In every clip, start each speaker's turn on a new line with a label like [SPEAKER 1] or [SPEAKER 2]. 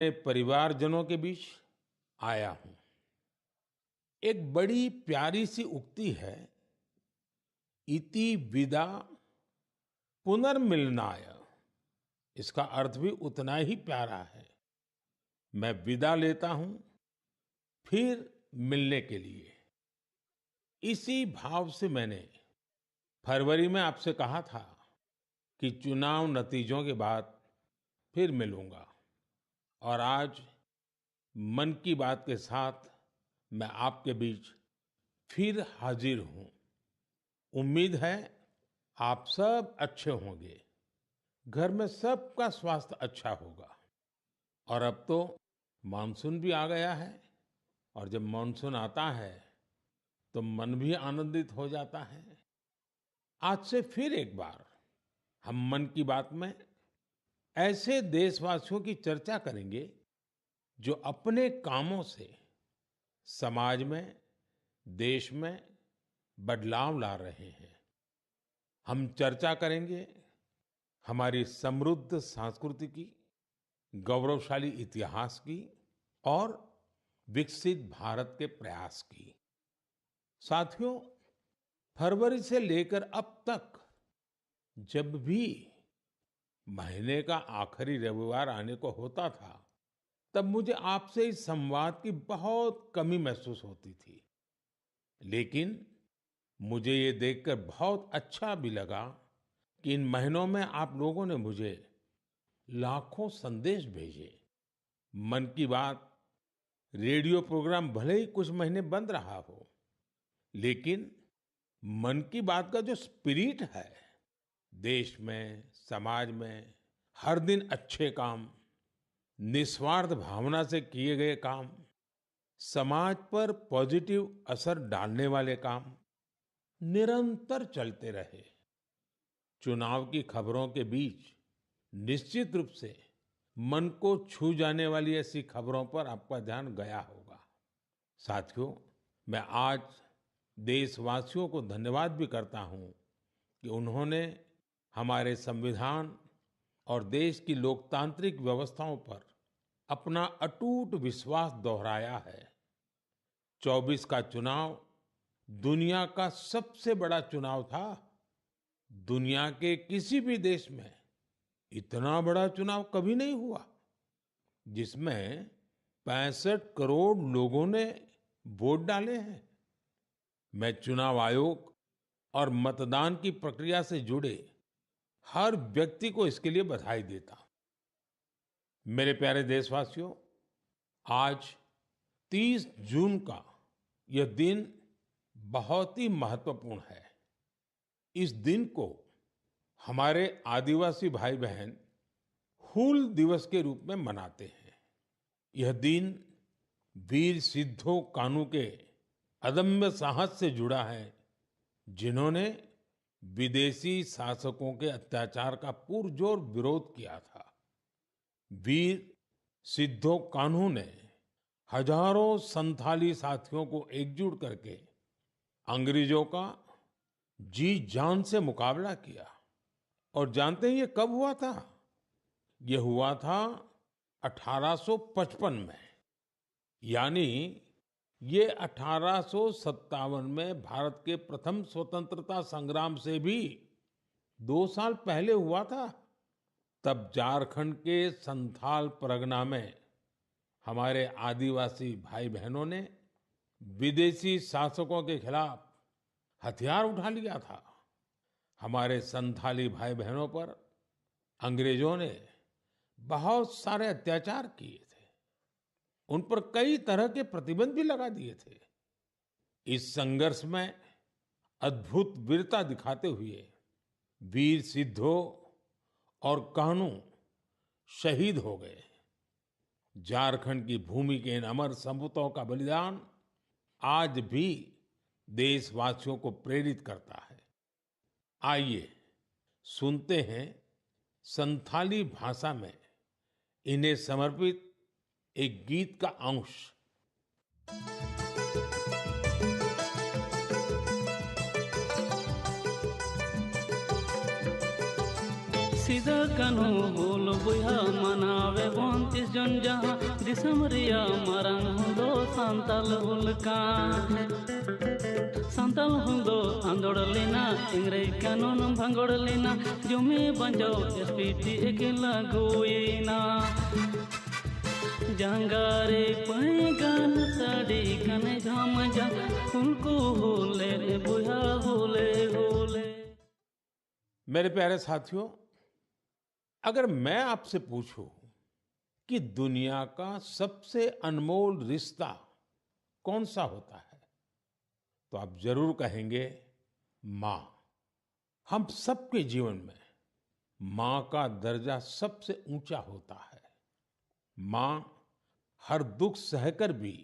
[SPEAKER 1] अपने परिवारजनों के बीच आया हूं। एक बड़ी प्यारी सी उक्ति है, इति विदा पुनर्मिलनाय। इसका अर्थ भी उतना ही प्यारा है। मैं विदा लेता हूं फिर मिलने के लिए। इसी भाव से मैंने फरवरी में आपसे कहा था कि चुनाव नतीजों के बाद फिर मिलूंगा, और आज मन की बात के साथ मैं आपके बीच फिर हाजिर हूं। उम्मीद है आप सब अच्छे होंगे, घर में सबका स्वास्थ्य अच्छा होगा। और अब तो मानसून भी आ गया है, और जब मानसून आता है तो मन भी आनंदित हो जाता है। आज से फिर एक बार हम मन की बात में ऐसे देशवासियों की चर्चा करेंगे जो अपने कामों से समाज में, देश में बदलाव ला रहे हैं। हम चर्चा करेंगे हमारी समृद्ध संस्कृति की, गौरवशाली इतिहास की और विकसित भारत के प्रयास की। साथियों, फरवरी से लेकर अब तक जब भी महीने का आखिरी रविवार आने को होता था, तब मुझे आपसे इस संवाद की बहुत कमी महसूस होती थी। लेकिन मुझे ये देखकर बहुत अच्छा भी लगा कि इन महीनों में आप लोगों ने मुझे लाखों संदेश भेजे। मन की बात रेडियो प्रोग्राम भले ही कुछ महीने बंद रहा हो, लेकिन मन की बात का जो स्पिरिट है, देश में, समाज में हर दिन अच्छे काम, निस्वार्थ भावना से किए गए काम, समाज पर पॉजिटिव असर डालने वाले काम निरंतर चलते रहे। चुनाव की खबरों के बीच निश्चित रूप से मन को छू जाने वाली ऐसी खबरों पर आपका ध्यान गया होगा। साथियों, मैं आज देशवासियों को धन्यवाद भी करता हूं कि उन्होंने हमारे संविधान और देश की लोकतांत्रिक व्यवस्थाओं पर अपना अटूट विश्वास दोहराया है। 24 का चुनाव दुनिया का सबसे बड़ा चुनाव था। दुनिया के किसी भी देश में इतना बड़ा चुनाव कभी नहीं हुआ, जिसमें 65 करोड़ लोगों ने वोट डाले हैं। मैं चुनाव आयोग और मतदान की प्रक्रिया से जुड़े हर व्यक्ति को इसके लिए बधाई देता हूं। मेरे प्यारे देशवासियों, आज 30 जून का यह दिन बहुत ही महत्वपूर्ण है। इस दिन को हमारे आदिवासी भाई बहन हूल दिवस के रूप में मनाते हैं। यह दिन वीर सिद्धो कान्हू के अदम्य साहस से जुड़ा है, जिन्होंने विदेशी शासकों के अत्याचार का पुरजोर विरोध किया था। वीर सिद्धो कान्हू ने हजारों संथाली साथियों को एकजुट करके अंग्रेजों का जी जान से मुकाबला किया। और जानते हैं ये कब हुआ था? ये हुआ था 1855 में। यानी ये 1857 में भारत के प्रथम स्वतंत्रता संग्राम से भी 2 साल पहले हुआ था। तब झारखंड के संथाल परगना में हमारे आदिवासी भाई बहनों ने विदेशी शासकों के खिलाफ हथियार उठा लिया था। हमारे संथाली भाई बहनों पर अंग्रेजों ने बहुत सारे अत्याचार किए थे। उन पर कई तरह के प्रतिबंध भी लगा दिए थे। इस संघर्ष में अद्भुत वीरता दिखाते हुए वीर सिद्धो और कान्हू शहीद हो गए। झारखंड की भूमि के इन अमर सपूतों का बलिदान आज भी देशवासियों को प्रेरित करता है। आइए सुनते हैं संथाली भाषा में इन्हें समर्पित एक गीत का अंश।
[SPEAKER 2] सिदा कान्हू बोल बुया मनावे 29 जन जहाँ दिसम रिया मरंग हुंदो सांताल हुलकान सांताल हुंदो आंदोड़ लेना इंग्रेज कानून भंगोड़ लेना जुमे बंजो एसपीटी एकेला गोयना जंगारे पैगान साड़ी कने झाम जा उनको होले रे बुया होले होले।
[SPEAKER 1] मेरे प्यारे साथियों, अगर मैं आपसे पूछूं कि दुनिया का सबसे अनमोल रिश्ता कौन सा होता है, तो आप जरूर कहेंगे माँ। हम सबके जीवन में माँ का दर्जा सबसे ऊंचा होता है। माँ हर दुख सहकर भी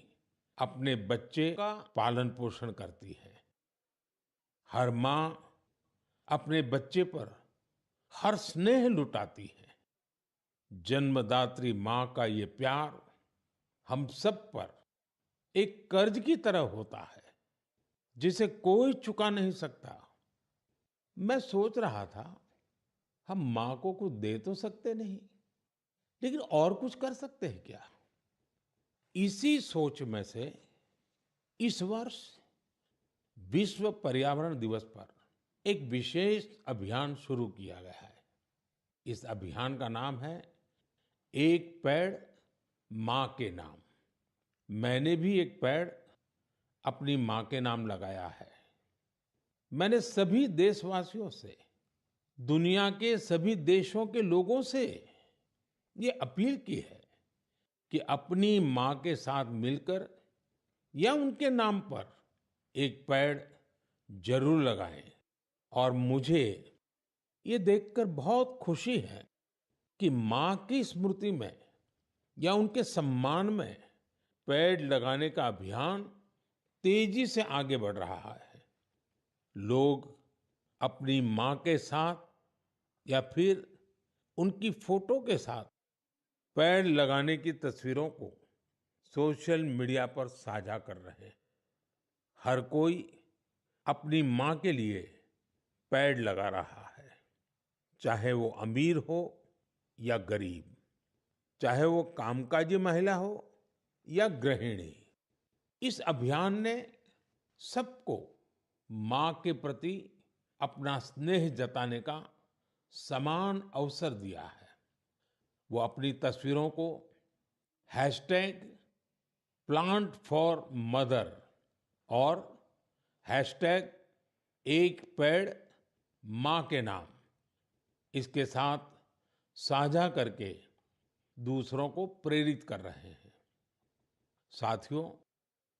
[SPEAKER 1] अपने बच्चे का पालन पोषण करती है। हर माँ अपने बच्चे पर हर स्नेह लुटाती है। जन्मदात्री माँ का ये प्यार हम सब पर एक कर्ज की तरह होता है, जिसे कोई चुका नहीं सकता। मैं सोच रहा था, हम माँ को कुछ दे तो सकते नहीं, लेकिन और कुछ कर सकते हैं क्या? इसी सोच में से इस वर्ष विश्व पर्यावरण दिवस पर एक विशेष अभियान शुरू किया गया है। इस अभियान का नाम है एक पेड़ माँ के नाम। मैंने भी एक पेड़ अपनी माँ के नाम लगाया है। मैंने सभी देशवासियों से, दुनिया के सभी देशों के लोगों से ये अपील की है कि अपनी माँ के साथ मिलकर या उनके नाम पर एक पेड़ जरूर लगाएं। और मुझे ये देखकर बहुत खुशी है कि माँ की स्मृति में या उनके सम्मान में पेड़ लगाने का अभियान तेजी से आगे बढ़ रहा है। लोग अपनी माँ के साथ या फिर उनकी फोटो के साथ पेड़ लगाने की तस्वीरों को सोशल मीडिया पर साझा कर रहे हैं। हर कोई अपनी माँ के लिए पेड़ लगा रहा है, चाहे वो अमीर हो या गरीब, चाहे वो कामकाजी महिला हो या गृहिणी। इस अभियान ने सबको माँ के प्रति अपना स्नेह जताने का समान अवसर दिया है। वो अपनी तस्वीरों को हैशटैग प्लांट फॉर मदर और हैशटैग एक पेड़ माँ के नाम, इसके साथ साझा करके दूसरों को प्रेरित कर रहे हैं। साथियों,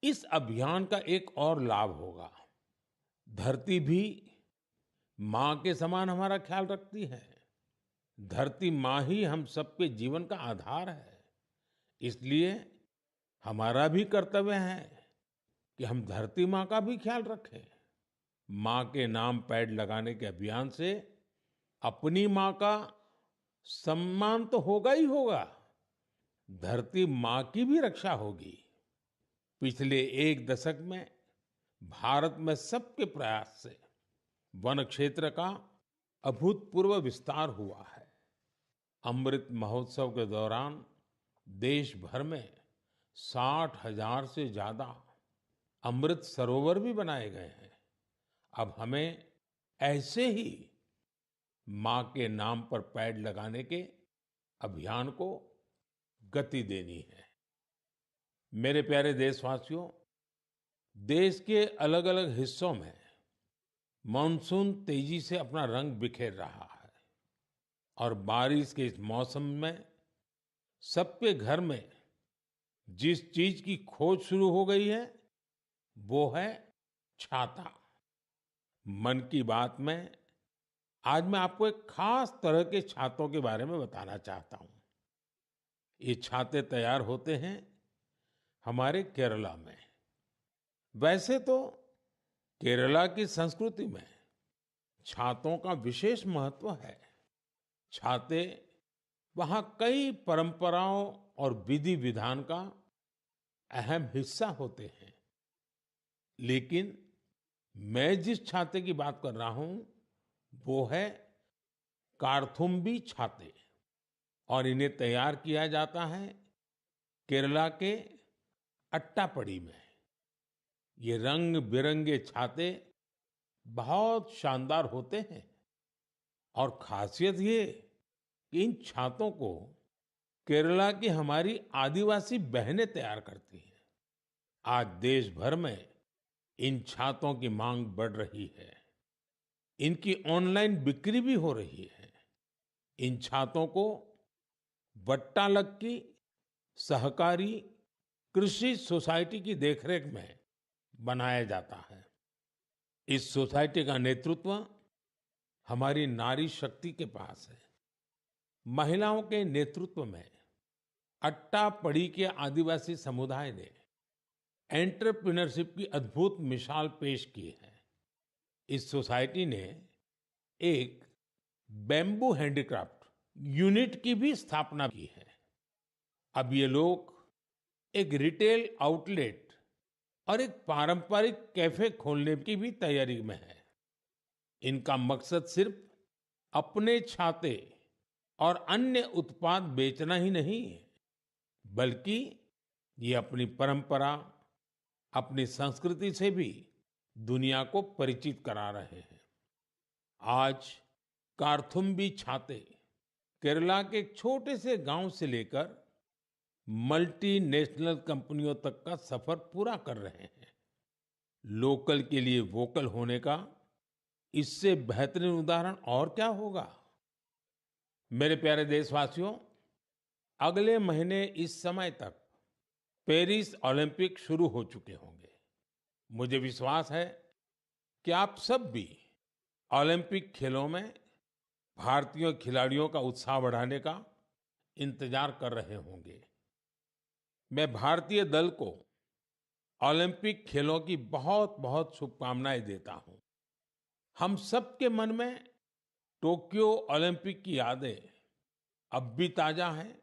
[SPEAKER 1] इस अभियान का एक और लाभ होगा। धरती भी माँ के समान हमारा ख्याल रखती है। धरती माँ ही हम सबके जीवन का आधार है। इसलिए हमारा भी कर्तव्य है कि हम धरती माँ का भी ख्याल रखें। माँ के नाम पेड़ लगाने के अभियान से अपनी माँ का सम्मान तो होगा ही होगा, धरती माँ की भी रक्षा होगी। पिछले एक दशक में भारत में सबके प्रयास से वन क्षेत्र का अभूतपूर्व विस्तार हुआ है। अमृत महोत्सव के दौरान देश भर में 60,000 से ज्यादा अमृत सरोवर भी बनाए गए हैं। अब हमें ऐसे ही माँ के नाम पर पेड़ लगाने के अभियान को गति देनी है। मेरे प्यारे देशवासियों, देश के अलग अलग हिस्सों में मानसून तेजी से अपना रंग बिखेर रहा है और बारिश के इस मौसम में सबके घर में जिस चीज की खोज शुरू हो गई है वो है छाता। मन की बात में आज मैं आपको एक खास तरह के छातों के बारे में बताना चाहता हूं। ये छाते तैयार होते हैं हमारे केरला में। वैसे तो केरला की संस्कृति में छातों का विशेष महत्व है। छाते वहाँ कई परंपराओं और विधि विधान का अहम हिस्सा होते हैं। लेकिन मैं जिस छाते की बात कर रहा हूं वो है कार्थुम्बी छाते, और इन्हें तैयार किया जाता है केरला के अट्टापडी में ये रंग बिरंगे छाते बहुत शानदार होते हैं और खासियत ये कि इन छातों को केरला की हमारी आदिवासी बहनें तैयार करती हैं। आज देश भर में इन छातों की मांग बढ़ रही है। इनकी ऑनलाइन बिक्री भी हो रही है। इन छातों को वट्टालक्की सहकारी कृषि सोसाइटी की देखरेख में बनाया जाता है। इस सोसाइटी का नेतृत्व हमारी नारी शक्ति के पास है। महिलाओं के नेतृत्व में अट्टापडी के आदिवासी समुदाय ने एंटरप्रेन्योरशिप की अद्भुत मिसाल पेश की है। इस सोसाइटी ने एक बैम्बू हैंडीक्राफ्ट यूनिट की भी स्थापना की है। अब ये लोग एक रिटेल आउटलेट और एक पारंपरिक कैफे खोलने की भी तैयारी में है। इनका मकसद सिर्फ अपने छाते और अन्य उत्पाद बेचना ही नहीं है, बल्कि ये अपनी परंपरा, अपनी संस्कृति से भी दुनिया को परिचित करा रहे हैं। आज कार्थुम्बी छाते केरला के एक छोटे से गांव से लेकर मल्टीनेशनल कंपनियों तक का सफर पूरा कर रहे हैं। लोकल के लिए वोकल होने का इससे बेहतरीन उदाहरण और क्या होगा। मेरे प्यारे देशवासियों, अगले महीने इस समय तक पेरिस ओलंपिक शुरू हो चुके होंगे। मुझे विश्वास है कि आप सब भी ओलंपिक खेलों में भारतीय खिलाड़ियों का उत्साह बढ़ाने का इंतजार कर रहे होंगे। मैं भारतीय दल को ओलंपिक खेलों की बहुत बहुत शुभकामनाएं देता हूं। हम सबके मन में टोक्यो ओलंपिक की यादें अब भी ताजा हैं।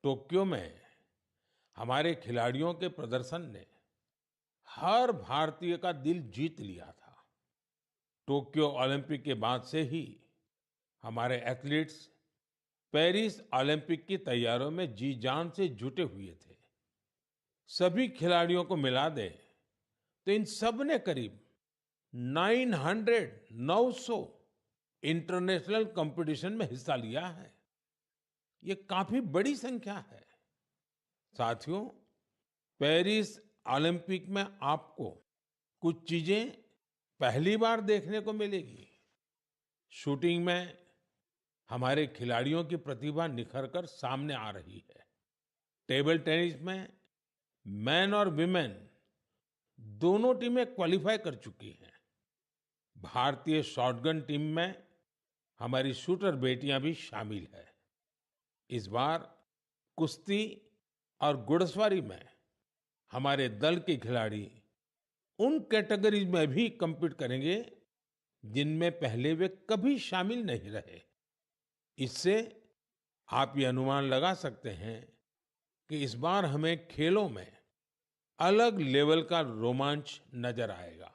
[SPEAKER 1] टोक्यो में हमारे खिलाड़ियों के प्रदर्शन ने हर भारतीय का दिल जीत लिया था। टोक्यो ओलंपिक के बाद से ही हमारे एथलीट्स पेरिस ओलंपिक की तैयारियों में जी जान से जुटे हुए थे। सभी खिलाड़ियों को मिला दे तो इन सब ने करीब 900 इंटरनेशनल कंपटीशन में हिस्सा लिया है। ये काफी बड़ी संख्या है। साथियों, पेरिस ओलंपिक में आपको कुछ चीजें पहली बार देखने को मिलेगी। शूटिंग में हमारे खिलाड़ियों की प्रतिभा निखर कर सामने आ रही है। टेबल टेनिस में मेन और विमेन दोनों टीमें क्वालिफाई कर चुकी हैं। भारतीय शॉटगन टीम में हमारी शूटर बेटियां भी शामिल है। इस बार कुश्ती और घुड़सवारी में हमारे दल के खिलाड़ी उन कैटेगरीज में भी कम्पीट करेंगे जिनमें पहले वे कभी शामिल नहीं रहे। इससे आप ये अनुमान लगा सकते हैं कि इस बार हमें खेलों में अलग लेवल का रोमांच नजर आएगा।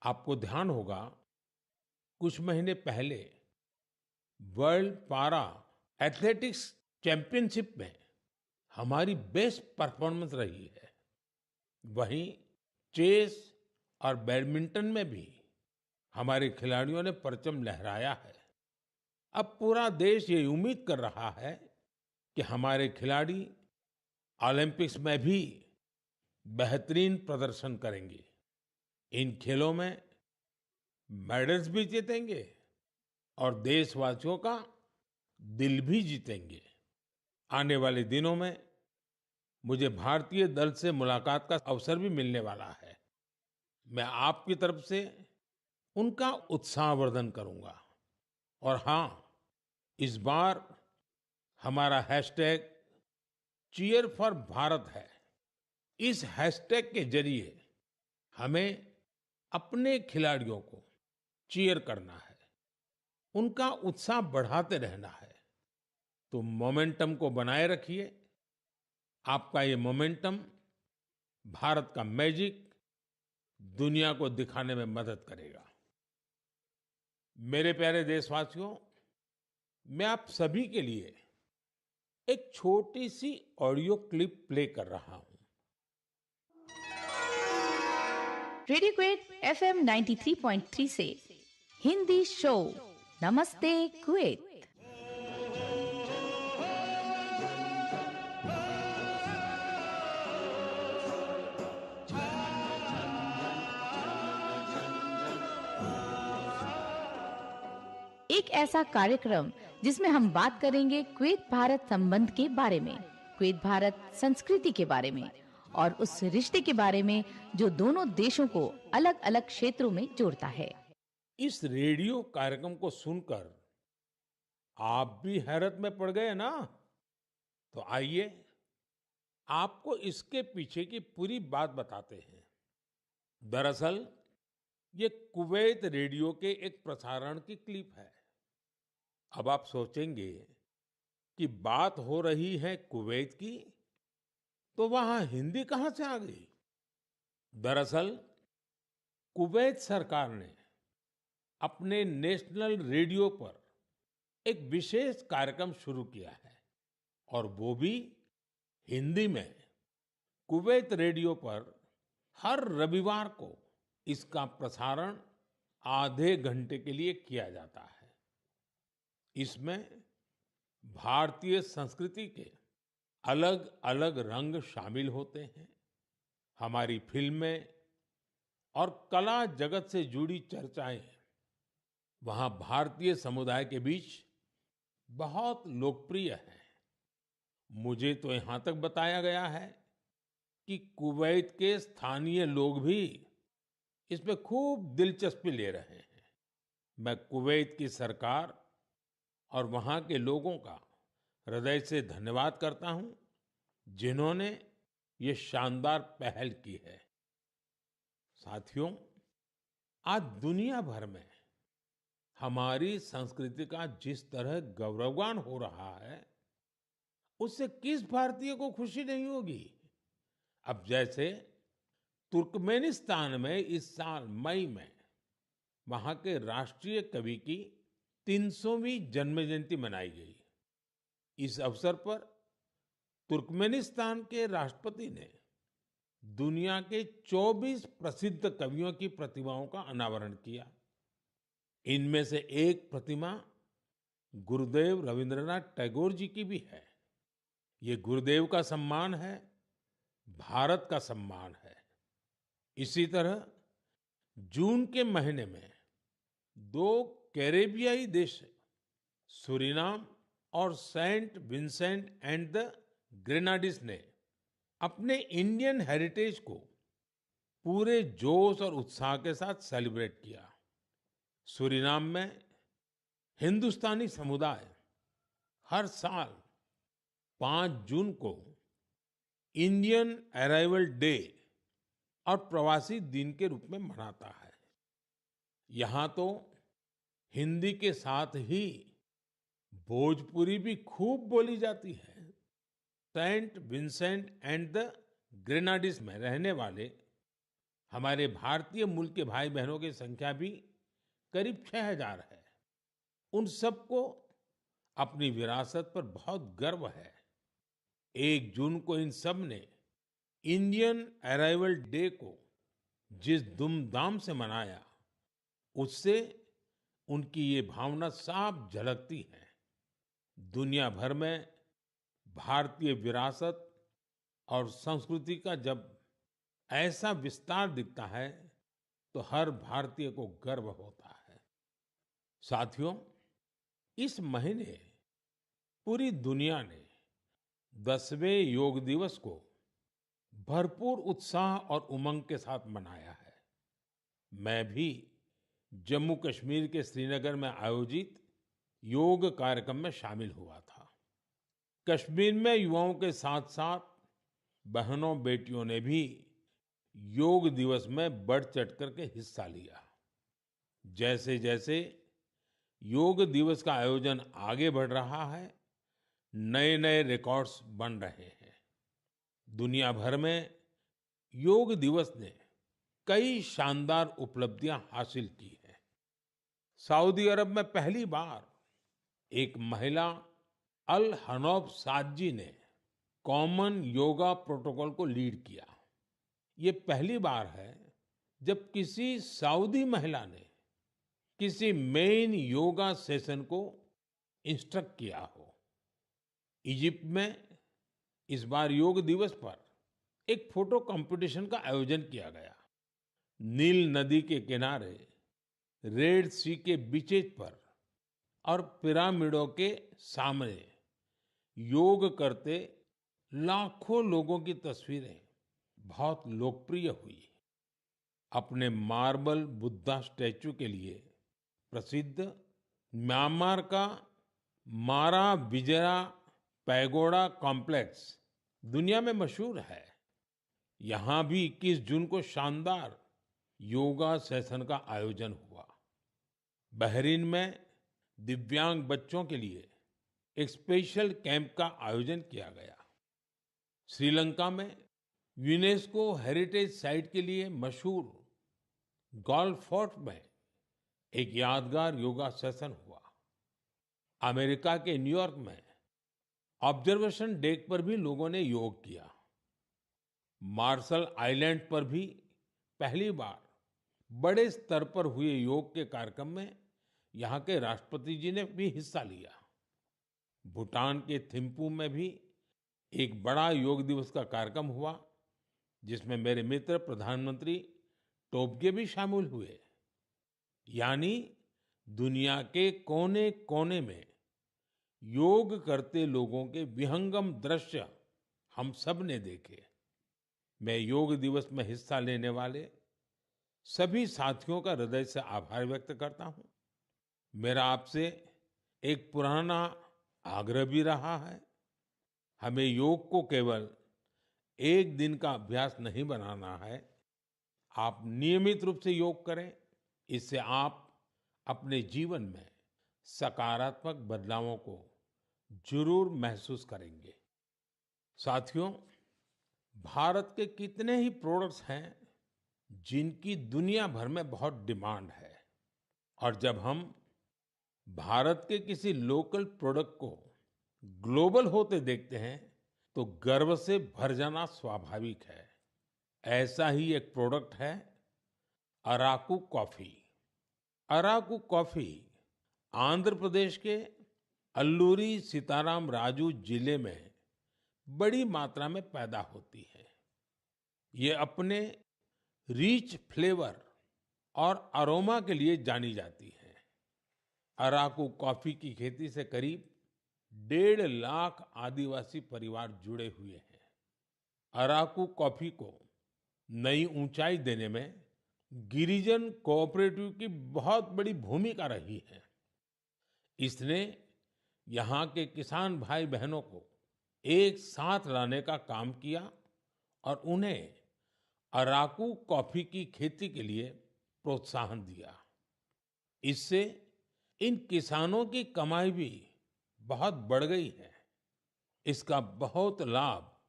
[SPEAKER 1] आपको ध्यान होगा, कुछ महीने पहले वर्ल्ड पारा एथलेटिक्स चैंपियनशिप में हमारी बेस्ट परफॉर्मेंस रही है। वहीं चेस और बैडमिंटन में भी हमारे खिलाड़ियों ने परचम लहराया है। अब पूरा देश ये उम्मीद कर रहा है कि हमारे खिलाड़ी ओलंपिक्स में भी बेहतरीन प्रदर्शन करेंगे। इन खेलों में मेडल्स भी जीतेंगे और देशवासियों का दिल भी जीतेंगे। आने वाले दिनों में मुझे भारतीय दल से मुलाकात का अवसर भी मिलने वाला है। मैं आपकी तरफ से उनका उत्साहवर्धन करूंगा। और हाँ, इस बार हमारा हैशटैग चीयर फॉर भारत है। इस हैशटैग के जरिए हमें अपने खिलाड़ियों को चीयर करना है, उनका उत्साह बढ़ाते रहना है। तो मोमेंटम को बनाए रखिए। आपका ये मोमेंटम भारत का मैजिक दुनिया को दिखाने में मदद करेगा। मेरे प्यारे देशवासियों, मैं आप सभी के लिए एक छोटी सी ऑडियो क्लिप प्ले कर रहा हूं।
[SPEAKER 3] रेडियो क्वेट FM 93.3 से हिंदी शो नमस्ते कुवैत। एक ऐसा कार्यक्रम जिसमें हम बात करेंगे कुवैत भारत संबंध के बारे में, कुवैत भारत संस्कृति के बारे में और उस रिश्ते के बारे में जो दोनों देशों को अलग-अलग क्षेत्रों में जोड़ता है।
[SPEAKER 1] इस रेडियो कार्यक्रम को सुनकर आप भी हैरत में पड़ गए ना? तो आइए आपको इसके पीछे की पूरी बात बताते हैं। दरअसल ये कुवैत रेडियो के एक प्रसारण की क्लिप है। अब आप सोचेंगे कि बात हो रही है कुवैत की, तो वहां हिंदी कहां से आ गई? दरअसल कुवैत सरकार ने अपने नेशनल रेडियो पर एक विशेष कार्यक्रम शुरू किया है और वो भी हिंदी में। कुवैत रेडियो पर हर रविवार को इसका प्रसारण आधे घंटे के लिए किया जाता है। इसमें भारतीय संस्कृति के अलग-अलग रंग शामिल होते हैं। हमारी फिल्में और कला जगत से जुड़ी चर्चाएं वहां भारतीय समुदाय के बीच बहुत लोकप्रिय हैं। मुझे तो यहां तक बताया गया है कि कुवैत के स्थानीय लोग भी इसमें खूब दिलचस्पी ले रहे हैं। मैं कुवैत की सरकार और वहां के लोगों का हृदय से धन्यवाद करता हूं, जिन्होंने ये शानदार पहल की है। साथियों, आज दुनिया भर में हमारी संस्कृति का जिस तरह गौरवगान हो रहा है, उससे किस भारतीय को खुशी नहीं होगी? अब जैसे तुर्कमेनिस्तान में इस साल मई में वहां के राष्ट्रीय कवि की 300वीं जन्म जयंती मनाई गई। इस अवसर पर तुर्कमेनिस्तान के राष्ट्रपति ने दुनिया के 24 प्रसिद्ध कवियों की प्रतिमाओं का अनावरण किया। इनमें से एक प्रतिमा गुरुदेव रविंद्रनाथ टैगोर जी की भी है। ये गुरुदेव का सम्मान है, भारत का सम्मान है। इसी तरह जून के महीने में दो कैरेबियाई देश सूरीनाम और सेंट विंसेंट एंड द ग्रेनाडीज ने अपने इंडियन हेरिटेज को पूरे जोश और उत्साह के साथ सेलिब्रेट किया। सूरीनाम में हिंदुस्तानी समुदाय हर साल 5 जून को इंडियन अराइवल डे और प्रवासी दिन के रूप में मनाता है। यहाँ तो हिंदी के साथ ही भोजपुरी भी खूब बोली जाती है। सेंट विंसेंट एंड द ग्रेनाडीज में रहने वाले हमारे भारतीय मूल के भाई बहनों की संख्या भी करीब 6000 है। उन सबको अपनी विरासत पर बहुत गर्व है। 1 जून को इन सब ने इंडियन अराइवल डे को जिस धूमधाम से मनाया, उससे उनकी ये भावना साफ झलकती है। दुनिया भर में भारतीय विरासत और संस्कृति का जब ऐसा विस्तार दिखता है, तो हर भारतीय को गर्व होता है। साथियों, इस महीने पूरी दुनिया ने 10वें योग दिवस को भरपूर उत्साह और उमंग के साथ मनाया है। मैं भी जम्मू कश्मीर के श्रीनगर में आयोजित योग कार्यक्रम में शामिल हुआ था। कश्मीर में युवाओं के साथ-साथ बहनों बेटियों ने भी योग दिवस में बढ़ चढ़कर के हिस्सा लिया। जैसे-जैसे योग दिवस का आयोजन आगे बढ़ रहा है, नए-नए रिकॉर्ड्स बन रहे हैं। दुनिया भर में योग दिवस ने कई शानदार उपलब्धियां हासिल की हैं। सऊदी अरब में पहली बार एक महिला अल हनौफ साद जी ने कॉमन योगा प्रोटोकॉल को लीड किया। ये पहली बार है जब किसी सऊदी महिला ने किसी मेन योगा सेशन को इंस्ट्रक्ट किया हो। इजिप्ट में इस बार योग दिवस पर एक फोटो कंपटीशन का आयोजन किया गया। नील नदी के किनारे, रेड सी के बीचेस पर और पिरामिडों के सामने योग करते लाखों लोगों की तस्वीरें बहुत लोकप्रिय हुई। अपने मार्बल बुद्धा स्टैचू के लिए प्रसिद्ध म्यांमार का मारा विजया पैगोडा कॉम्प्लेक्स दुनिया में मशहूर है। यहाँ भी 21 जून को शानदार योगा सेशन का आयोजन हुआ। बहरीन में दिव्यांग बच्चों के लिए एक स्पेशल कैंप का आयोजन किया गया। श्रीलंका में यूनेस्को हेरिटेज साइट के लिए मशहूर गोल्फ फोर्ट में एक यादगार योगा सेशन हुआ। अमेरिका के न्यूयॉर्क में ऑब्जर्वेशन डेक पर भी लोगों ने योग किया। मार्शल आइलैंड पर भी पहली बार बड़े स्तर पर हुए योग के कार्यक्रम में यहाँ के राष्ट्रपति जी ने भी हिस्सा लिया। भूटान के थिम्पू में भी एक बड़ा योग दिवस का कार्यक्रम हुआ, जिसमें मेरे मित्र प्रधानमंत्री टोबगे भी शामिल हुए। यानी दुनिया के कोने-कोने में योग करते लोगों के विहंगम दृश्य हम सब ने देखे। मैं योग दिवस में हिस्सा लेने वाले सभी साथियों का हृदय से आभार व्यक्त करता हूं। मेरा आपसे एक पुराना आग्रह भी रहा है। हमें योग को केवल एक दिन का अभ्यास नहीं बनाना है। आप नियमित रूप से योग करें। इससे आप अपने जीवन में सकारात्मक बदलावों को जरूर महसूस करेंगे। साथियों, भारत के कितने ही प्रोडक्ट्स हैं जिनकी दुनिया भर में बहुत डिमांड है, और जब हम भारत के किसी लोकल प्रोडक्ट को ग्लोबल होते देखते हैं तो गर्व से भर जाना स्वाभाविक है। ऐसा ही एक प्रोडक्ट है अराकू कॉफी। अराकू कॉफी आंध्र प्रदेश के अल्लूरी सीताराम राजू जिले में बड़ी मात्रा में पैदा होती है। ये अपने रिच फ्लेवर और अरोमा के लिए जानी जाती है। अराकू कॉफी की खेती से करीब 1.5 लाख आदिवासी परिवार जुड़े हुए हैं। अराकू कॉफी को नई ऊंचाई देने में गिरिजन कोऑपरेटिव की बहुत बड़ी भूमिका रही है। इसने यहाँ के किसान भाई बहनों को एक साथ लाने का काम किया और उन्हें अराकू कॉफी की खेती के लिए प्रोत्साहन दिया। इससे इन किसानों की कमाई भी बहुत बढ़ गई है। इसका बहुत लाभ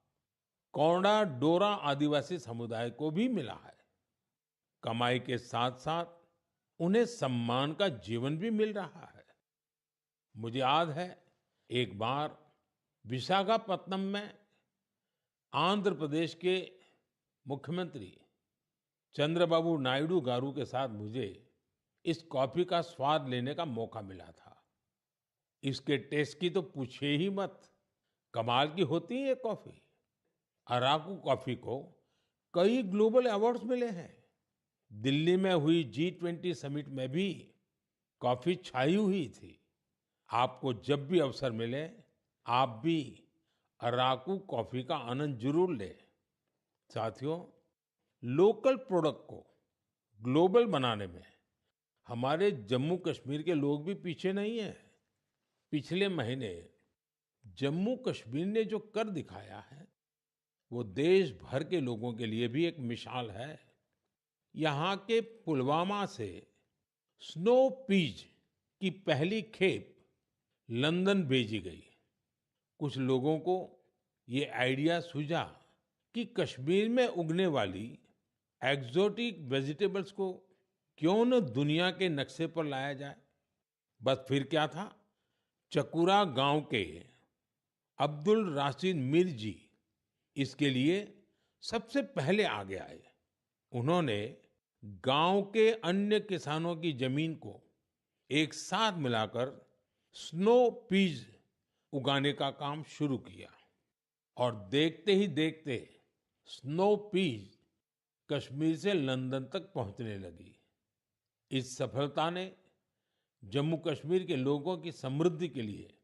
[SPEAKER 1] कोंडा डोरा आदिवासी समुदाय को भी मिला है। कमाई के साथ साथ उन्हें सम्मान का जीवन भी मिल रहा है। मुझे याद है, एक बार विशाखापत्तनम में आंध्र प्रदेश के मुख्यमंत्री चंद्रबाबू नायडू गारू के साथ मुझे इस कॉफी का स्वाद लेने का मौका मिला था। इसके टेस्ट की तो पूछिए ही मत, कमाल की होती है ये कॉफी। अराकू कॉफी को कई ग्लोबल अवार्ड्स मिले हैं। दिल्ली में हुई G20 समिट में भी कॉफी छाई हुई थी। आपको जब भी अवसर मिले, आप भी अराकू कॉफी का आनंद जरूर लें। साथियों, लोकल प्रोडक्ट को ग्लोबल बनाने में हमारे जम्मू कश्मीर के लोग भी पीछे नहीं हैं। पिछले महीने जम्मू कश्मीर ने जो कर दिखाया है, वो देश भर के लोगों के लिए भी एक मिसाल है। यहाँ के पुलवामा से स्नो पीज की पहली खेप लंदन भेजी गई। कुछ लोगों को ये आइडिया सूझा कि कश्मीर में उगने वाली एक्सोटिक वेजिटेबल्स को क्यों न दुनिया के नक्शे पर लाया जाए। बस फिर क्या था, चकुरा गांव के अब्दुल राशिद मीर जी इसके लिए सबसे पहले आगे आए। उन्होंने गांव के अन्य किसानों की जमीन को एक साथ मिलाकर स्नो पीज उगाने का काम शुरू किया और देखते ही देखते स्नो पीज कश्मीर से लंदन तक पहुंचने लगी। इस सफलता ने जम्मू कश्मीर के लोगों की समृद्धि के लिए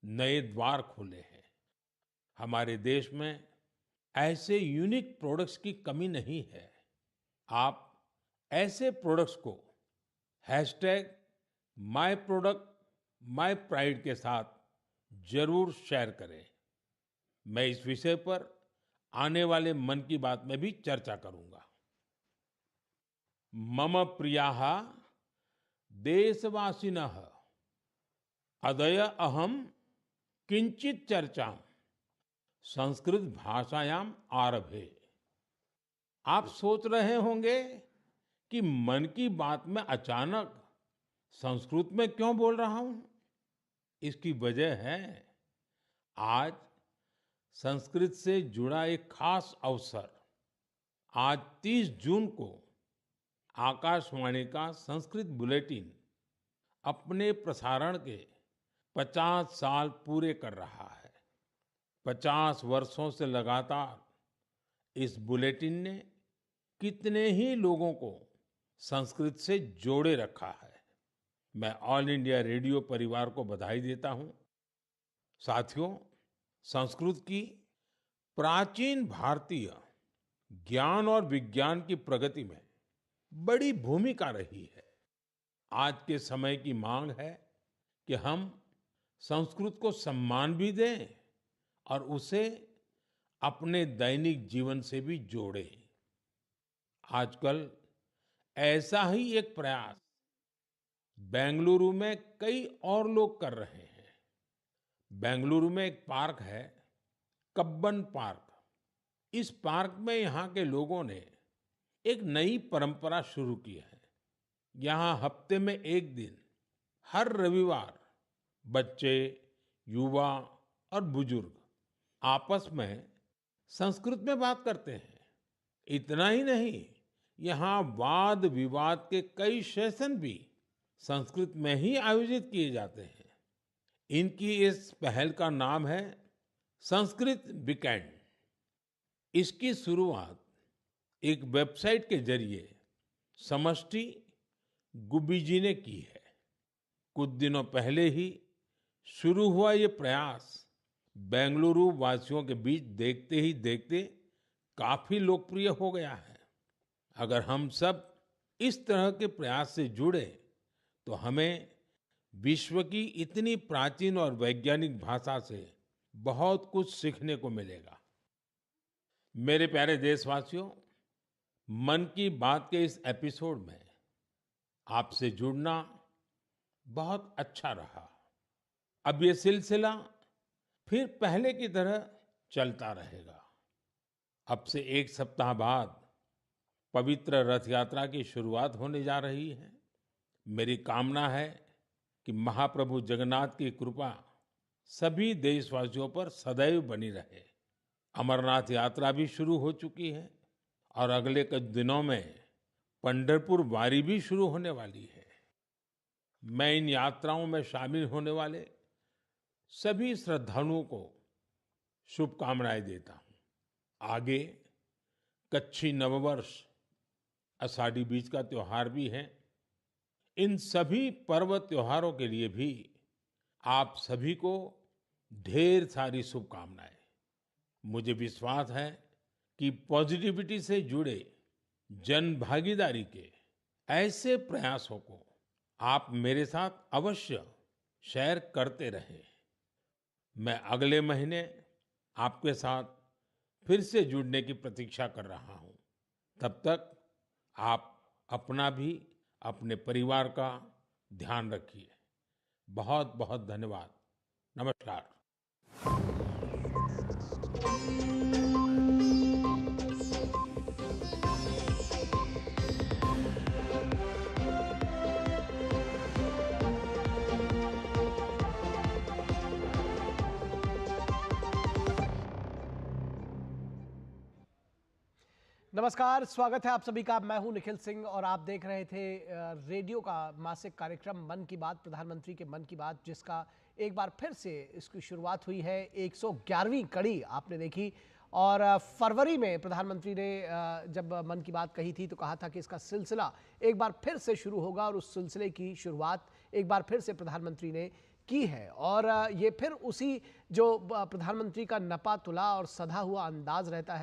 [SPEAKER 1] नए द्वार खोले हैं। हमारे देश में ऐसे यूनिक प्रोडक्ट्स की कमी नहीं है। आप ऐसे प्रोडक्ट्स को #myproductmypride के साथ जरूर शेयर करें। मैं इस विषय पर आने वाले मन की बात में भी चर्चा करूंगा। मम प्रियाः देशवासिनः अद्य अहम किंचित चर्चा संस्कृत भाषायाम आरभे। आप सोच रहे होंगे कि मन की बात में अचानक संस्कृत में क्यों बोल रहा हूं? इसकी वजह है आज संस्कृत से जुड़ा एक खास अवसर। आज 30 जून को आकाशवाणी का संस्कृत बुलेटिन अपने प्रसारण के 50 साल पूरे कर रहा है। 50 वर्षों से लगातार इस बुलेटिन ने कितने ही लोगों को संस्कृत से जोड़े रखा है। मैं ऑल इंडिया रेडियो परिवार को बधाई देता हूं। साथियों, संस्कृत की प्राचीन भारतीय ज्ञान और विज्ञान की प्रगति में बड़ी भूमिका रही है। आज के समय की मांग है कि हम संस्कृत को सम्मान भी दें और उसे अपने दैनिक जीवन से भी जोड़ें। आजकल ऐसा ही एक प्रयास बेंगलुरु में कई और लोग कर रहे हैं। बेंगलुरु में एक पार्क है, कब्बन पार्क। इस पार्क में यहाँ के लोगों ने एक नई परंपरा शुरू की है। यहाँ हफ्ते में एक दिन हर रविवार बच्चे, युवा और बुजुर्ग आपस में संस्कृत में बात करते हैं। इतना ही नहीं, यहाँ वाद विवाद के कई सेशन भी संस्कृत में ही आयोजित किए जाते हैं। इनकी इस पहल का नाम है संस्कृत वीकेंड। इसकी शुरुआत एक वेबसाइट के जरिए समष्टि गुब्बी जी ने की है। कुछ दिनों पहले ही शुरू हुआ ये प्रयास बेंगलुरु वासियों के बीच देखते ही देखते काफी लोकप्रिय हो गया है। अगर हम सब इस तरह के प्रयास से जुड़े तो हमें विश्व की इतनी प्राचीन और वैज्ञानिक भाषा से बहुत कुछ सीखने को मिलेगा। मेरे प्यारे देशवासियों, मन की बात के इस एपिसोड में आपसे जुड़ना बहुत अच्छा रहा। अब ये सिलसिला फिर पहले की तरह चलता रहेगा। अब से एक सप्ताह बाद पवित्र रथ यात्रा की शुरुआत होने जा रही है। मेरी कामना है कि महाप्रभु जगन्नाथ की कृपा सभी देशवासियों पर सदैव बनी रहे। अमरनाथ यात्रा भी शुरू हो चुकी है और अगले कुछ दिनों में पंढरपुर वारी भी शुरू होने वाली है। मैं इन यात्राओं में शामिल होने वाले सभी श्रद्धालुओं को शुभकामनाएं देता हूं। आगे कच्छी नववर्ष, आषाढ़ी बीज का त्योहार भी है। इन सभी पर्व त्योहारों के लिए भी आप सभी को ढेर सारी शुभकामनाएं। मुझे विश्वास है कि पॉजिटिविटी से जुड़े जन भागीदारी के ऐसे प्रयासों को आप मेरे साथ अवश्य शेयर करते रहें। मैं अगले महीने आपके साथ फिर से जुड़ने की प्रतीक्षा कर रहा हूं। तब तक आप अपना भी, अपने परिवार का ध्यान रखिए। बहुत बहुत धन्यवाद। नमस्कार।
[SPEAKER 4] नमस्कार, स्वागत है आप सभी का। मैं हूं निखिल सिंह और आप देख रहे थे रेडियो का मासिक कार्यक्रम मन की बात, प्रधानमंत्री के मन की बात, जिसका एक बार फिर से इसकी शुरुआत हुई है। 111वीं कड़ी आपने देखी और फरवरी में प्रधानमंत्री ने जब मन की बात कही थी तो कहा था कि इसका सिलसिला एक बार फिर से शुरू होगा और उस सिलसिले की शुरुआत एक बार फिर से प्रधानमंत्री ने की है। और ये फिर उसी जो प्रधानमंत्री का नपा तुला और सधा हुआ अंदाज रहता है